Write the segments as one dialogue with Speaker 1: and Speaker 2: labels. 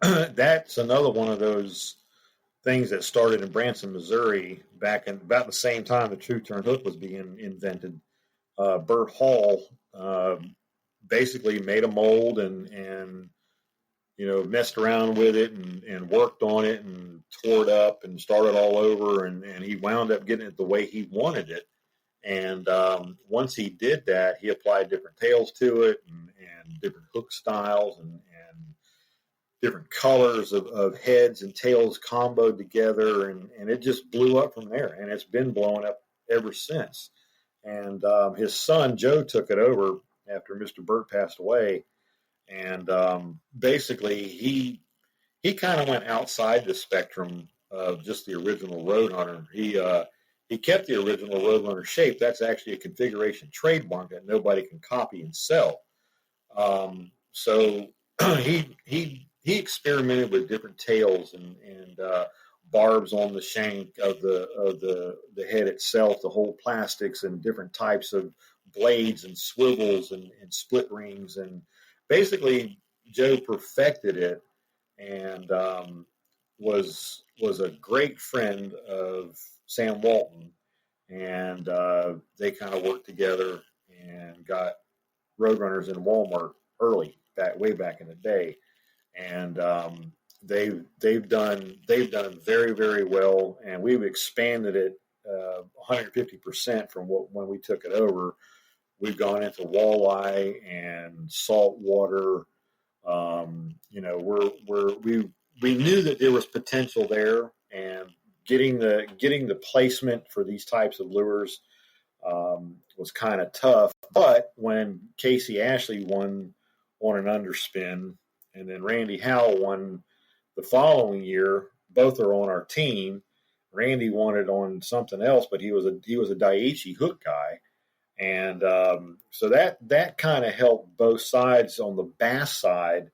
Speaker 1: that's another one of those things that started in Branson, Missouri, back in about the same time the true turn hook was being invented. Bert Hall basically made a mold and messed around with it and worked on it and tore it up and started all over, and he wound up getting it the way he wanted it. And once he did that, he applied different tails to it and different hook styles and different colors of heads and tails comboed together, and it just blew up from there. And it's been blowing up ever since. And his son, Joe, took it over after Mr. Burt passed away. And basically, he kind of went outside the spectrum of just the original Roadrunner. He kept the original Roadrunner shape. That's actually a configuration trademark that nobody can copy and sell. So he experimented with different tails and barbs on the shank of the head itself, the whole plastics and different types of blades and swivels and split rings, and basically Joe perfected it and was a great friend of Sam Walton, and they kind of worked together and got Roadrunners in Walmart early, way back in the day, and they've done very, very well, and we've expanded it 150% from when we took it over. We've gone into walleye and saltwater. We knew that there was potential there, and getting the placement for these types of lures was kind of tough. But when Casey Ashley won on an underspin, and then Randy Howell won the following year, both are on our team. Randy won it on something else, but he was a Daiichi hook guy, and so that kind of helped both sides on the bass side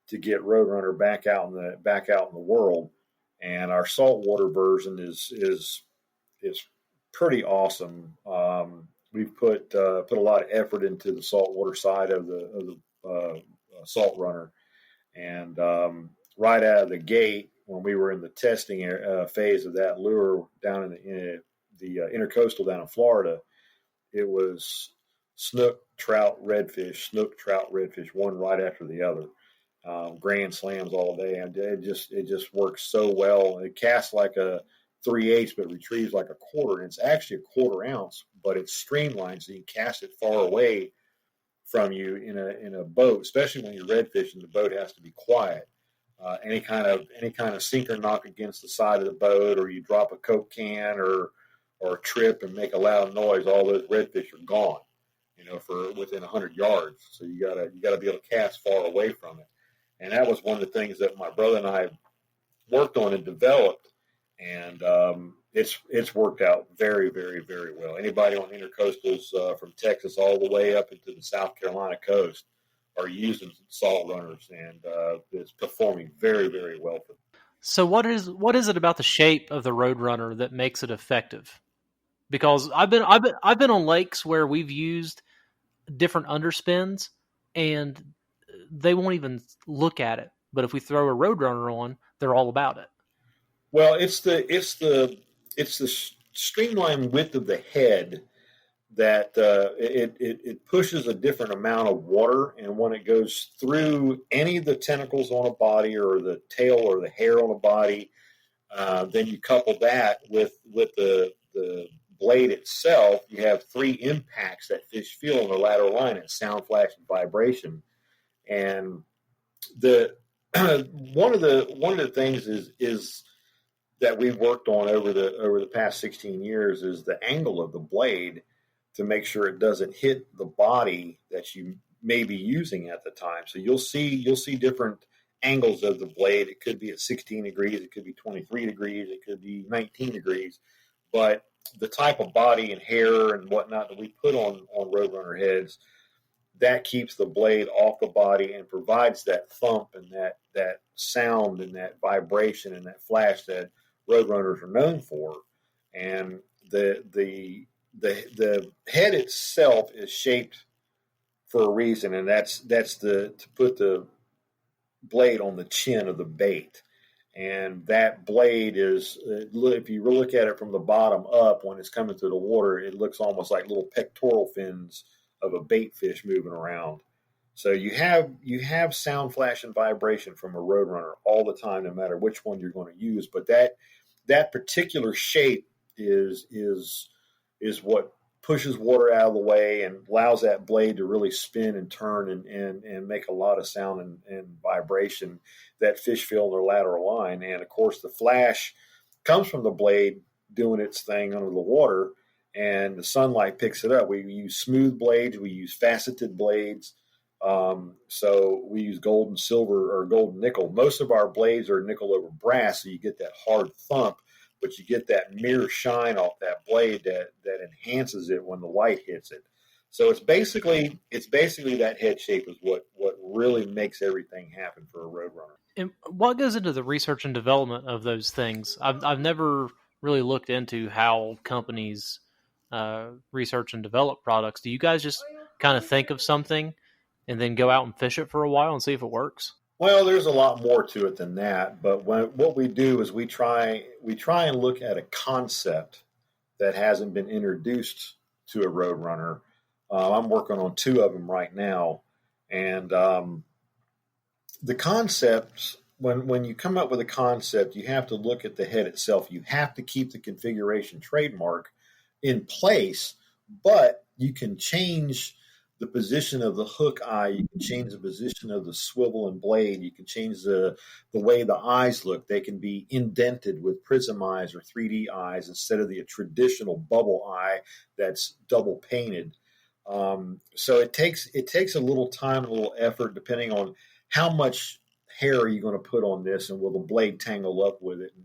Speaker 1: to get Roadrunner back out in the world. And our saltwater version is pretty awesome. We've put a lot of effort into the saltwater side of the Salt Runner, and right out of the gate, when we were in the testing phase of that lure down in the intercoastal down in Florida, it was snook, trout, redfish, one right after the other. Grand slams all day, and it just works so well. It casts like a 3/8, but retrieves like a quarter. And it's actually a quarter ounce, but it's streamlined, so you can cast it far away from you in a boat, especially when you're redfishing. The boat has to be quiet. Any kind of sinker knock against the side of the boat, or you drop a Coke can or trip and make a loud noise, all those redfish are gone, for within 100 yards. So you gotta be able to cast far away from it. And that was one of the things that my brother and I worked on and developed, and it's worked out very, very, very well. Anybody on intercoastals from Texas all the way up into the South Carolina coast are using salt runners, and it's performing very, very well for them.
Speaker 2: So what is it about the shape of the Roadrunner that makes it effective? Because I've been on lakes where we've used different underspins, and they won't even look at it. But if we throw a Roadrunner on, they're all about it.
Speaker 1: Well, it's the streamlined width of the head that it pushes a different amount of water, and when it goes through any of the tentacles on a body or the tail or the hair on a body, then you couple that with the blade itself. You have 3 impacts that fish feel in the lateral line: and sound, flash, and vibration. And the one of the things is that we've worked on over the past 16 years is the angle of the blade, to make sure it doesn't hit the body that you may be using at the time. So you'll see different angles of the blade. It could be at 16 degrees, it could be 23 degrees, it could be 19 degrees. But the type of body and hair and whatnot that we put on Roadrunner heads, that keeps the blade off the body and provides that thump and that sound and that vibration and that flash that Roadrunners are known for. And the head itself is shaped for a reason, and that's to put the blade on the chin of the bait. And that blade is, if you look at it from the bottom up, when it's coming through the water, it looks almost like little pectoral fins of a bait fish moving around. So you have sound, flash, and vibration from a Roadrunner all the time, no matter which one you're going to use. But that particular shape is what pushes water out of the way and allows that blade to really spin and turn and make a lot of sound and vibration that fish feel in their lateral line. And of course, the flash comes from the blade doing its thing under the water, and the sunlight picks it up. We use smooth blades, we use faceted blades. So we use gold and silver or gold and nickel. Most of our blades are nickel over brass, so you get that hard thump, but you get that mirror shine off that blade that enhances it when the light hits it. So it's basically that head shape is what really makes everything happen for a Roadrunner.
Speaker 2: And what goes into the research and development of those things? I've never really looked into how companies research and develop products. Do you guys just kind of think of something and then go out and fish it for a while and see if it works?
Speaker 1: Well, there's a lot more to it than that. But what we do is we try and look at a concept that hasn't been introduced to a Roadrunner. I'm working on 2 of them right now, and the concepts. When you come up with a concept, you have to look at the head itself. You have to keep the configuration trademark in place, but you can change the position of the hook eye, you can change the position of the swivel and blade, you can change the way the eyes look. They can be indented with prism eyes or 3D eyes instead of the traditional bubble eye that's double painted. So it takes a little time and a little effort depending on how much hair are you going to put on this, and will the blade tangle up with it, and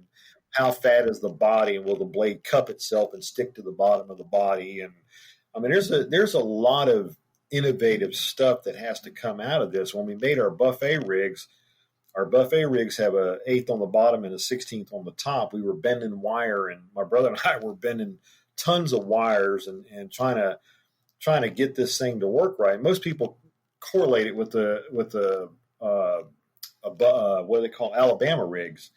Speaker 1: how fat is the body, and will the blade cup itself and stick to the bottom of the body. And I mean, there's a lot of innovative stuff that has to come out of this. When we made our buffet rigs have a 1/8 on the bottom and a 16th on the top. We were bending wire, and my brother and I were bending tons of wires and trying to get this thing to work right. Most people correlate it with the what do they call Alabama rigs,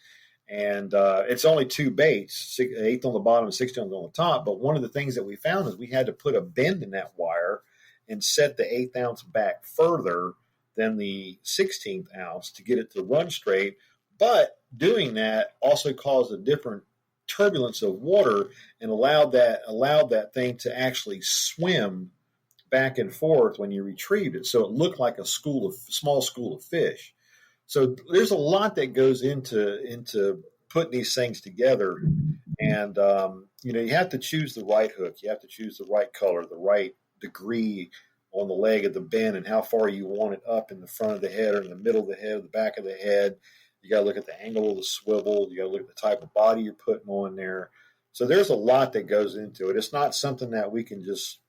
Speaker 1: and it's only 2 baits, 1/8 on the bottom and 16th on the top. But one of the things that we found is we had to put a bend in that wire and set the 1/8 ounce back further than the 16th ounce to get it to run straight. But doing that also caused a different turbulence of water and allowed that thing to actually swim back and forth when you retrieved it. So it looked like a small school of fish. So there's a lot that goes into putting these things together. And, you have to choose the right hook. You have to choose the right color, the right degree on the leg of the bend, and how far you want it up in the front of the head or in the middle of the head or the back of the head. You got to look at the angle of the swivel. You got to look at the type of body you're putting on there. So there's a lot that goes into it. It's not something that we can just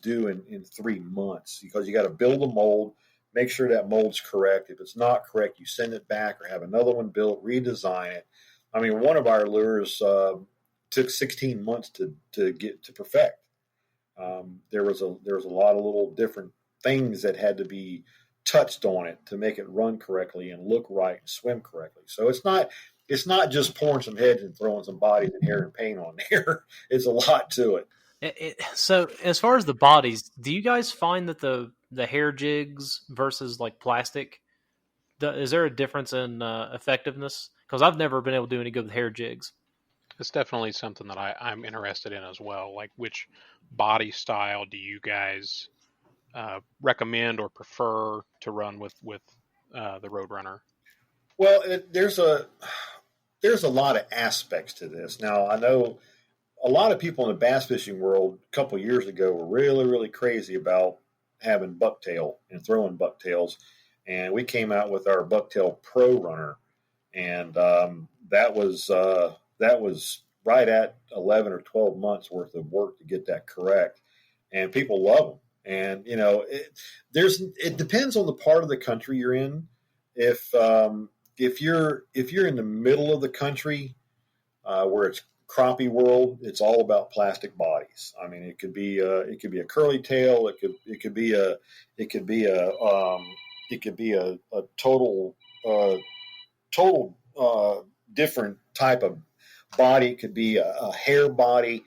Speaker 1: do in 3 months, because you got to build a mold, make sure that mold's correct. If it's not correct, you send it back or have another one built, redesign it. I mean, one of our lures took 16 months to perfect. There was a lot of little different things that had to be touched on it to make it run correctly and look right and swim correctly. So it's not just pouring some heads and throwing some bodies and hair and paint on there. It's a lot to it.
Speaker 2: So as far as the bodies, do you guys find that the hair jigs versus like plastic, is there a difference in effectiveness? Because I've never been able to do any good with hair jigs.
Speaker 3: It's definitely something that I'm interested in as well. Like, which body style do you guys recommend or prefer to run with the Roadrunner?
Speaker 1: Well, there's a lot of aspects to this. Now, I know a lot of people in the bass fishing world a couple of years ago were really, really crazy about having bucktail and throwing bucktails, and we came out with our Bucktail Pro Runner, and that was right at 11 or 12 months worth of work to get that correct, and people love them. And it depends on the part of the country you're in. If you're in the middle of the country where it's crappie world, it's all about plastic bodies. I mean, it could be a curly tail. It could be a total total different type of body. It could be a hair body.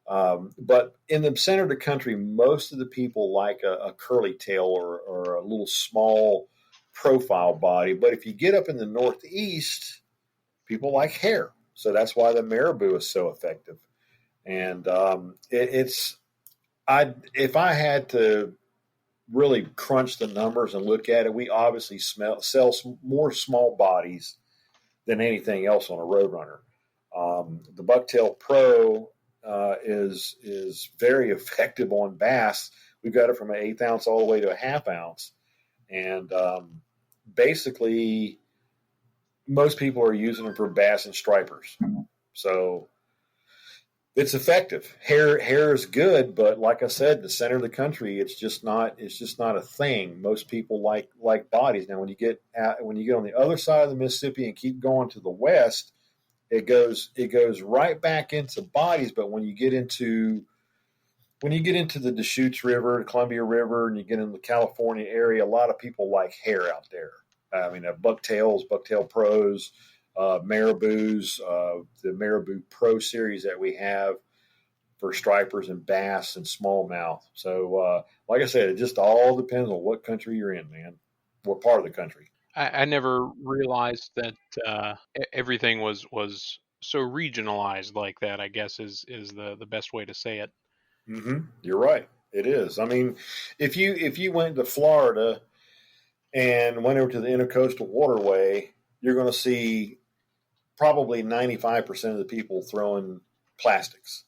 Speaker 1: But in the center of the country, most of the people like a curly tail or a little small profile body. But if you get up in the Northeast, people like hair. So that's why the marabou is so effective. And if I had to really crunch the numbers and look at it, we obviously sell more small bodies than anything else on a Roadrunner. The Bucktail Pro is very effective on bass. We've got it from an 1/8 ounce all the way to a 1/2 ounce, and basically most people are using them for bass and stripers. So it's effective. Hair is good, but like I said, the center of the country, it's just not a thing. Most people like bodies. Now, when you get on the other side of the Mississippi and keep going to the west, it goes right back into bodies. But when you get into the Deschutes River, the Columbia River, and you get in the California area, a lot of people like hair out there. I mean, Bucktail Pros, marabous, the Marabou Pro series that we have for stripers and bass and smallmouth. So, like I said, it just all depends on what country you're in, man. What part of the country.
Speaker 3: I never realized that everything was so regionalized like that, I guess is the best way to say it.
Speaker 1: Mm-hmm. You're right. It is. I mean, if you went to Florida and went over to the Intercoastal Waterway, you're going to see probably 95% of the people throwing plastics.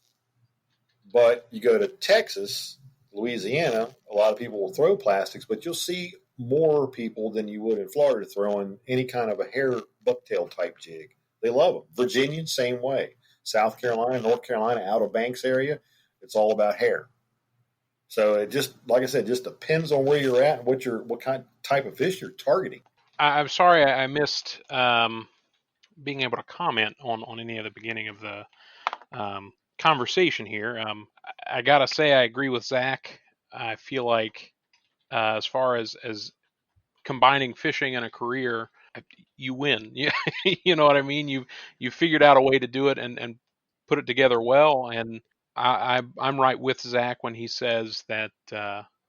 Speaker 1: But you go to Texas, Louisiana, a lot of people will throw plastics, but you'll see more people than you would in Florida throwing any kind of a hair bucktail type jig. They love them. Virginia, same way. South Carolina, North Carolina, Outer Banks area, it's all about hair. So it just, like I said, just depends on where you're at and what kind type of fish you're targeting.
Speaker 3: I'm sorry I missed being able to comment on any of the beginning of the conversation here. I gotta say I agree with Zach. I feel like as far as combining fishing and a career, you win. You know what I mean? You figured out a way to do it and put it together well. And I'm right with Zach when he says that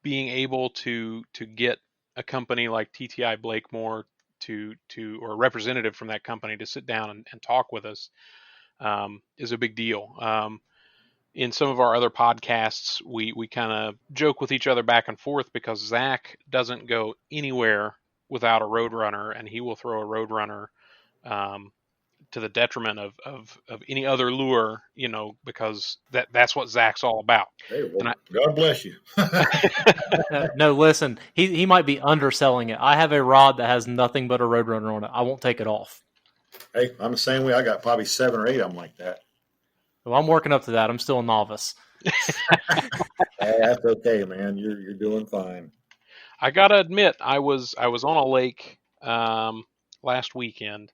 Speaker 3: being able to get a company like TTI Blakemore or a representative from that company to sit down and talk with us is a big deal. In some of our other podcasts, we kind of joke with each other back and forth because Zach doesn't go anywhere without a Roadrunner, and he will throw a Roadrunner to the detriment of any other lure, because that's what Zach's all about.
Speaker 1: Hey, well, God bless you.
Speaker 2: No, listen, he might be underselling it. I have a rod that has nothing but a Roadrunner on it. I won't take it off.
Speaker 1: Hey, I'm the same way. I got probably 7 or 8 of them like that.
Speaker 2: Well, I'm working up to that. I'm still a novice.
Speaker 1: Hey, that's okay, man. You're doing fine.
Speaker 3: I gotta admit, I was on a lake last weekend,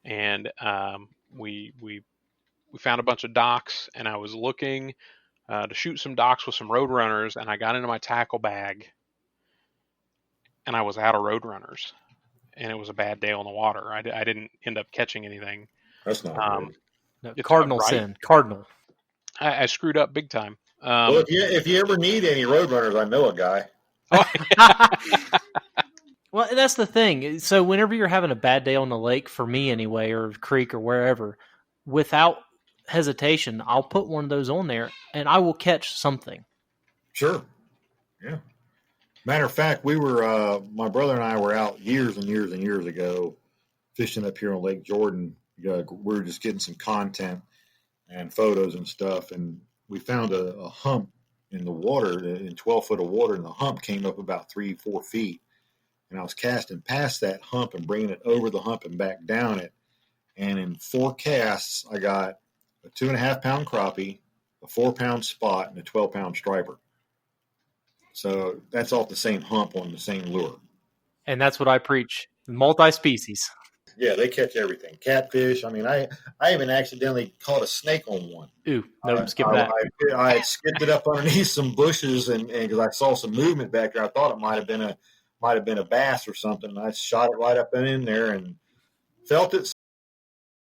Speaker 3: and we found a bunch of docks, and I was looking to shoot some docks with some Roadrunners, and I got into my tackle bag, and I was out of Roadrunners, and it was a bad day on the water. I didn't end up catching anything.
Speaker 1: That's not good.
Speaker 2: No, cardinal sin. Cardinal.
Speaker 3: I screwed up big time.
Speaker 1: Well, if you ever need any Roadrunners, I know a guy.
Speaker 2: Well, that's the thing. So whenever you're having a bad day on the lake, for me anyway, or creek or wherever, without hesitation, I'll put one of those on there, and I will catch something.
Speaker 1: Sure. Yeah. Matter of fact, we were my brother and I were out years and years and years ago fishing up here on Lake Jordan. We were just getting some content and photos and stuff, and we found a hump in the water, in 12 foot of water, and the hump came up about 3-4 feet. And I was casting past that hump and bringing it over the hump and back down it. And in 4 casts, I got a 2.5 pound crappie, a 4 pound spot, and a 12 pound striper. So that's off the same hump on the same lure.
Speaker 2: And that's what I preach. Multi-species.
Speaker 1: Yeah, they catch everything. Catfish. I mean, I even accidentally caught a snake on one.
Speaker 2: Ooh, no, skip that.
Speaker 1: I skipped it up underneath some bushes, and because I saw some movement back there, I thought it might have been might have been a bass or something. And I shot it right up in there and felt it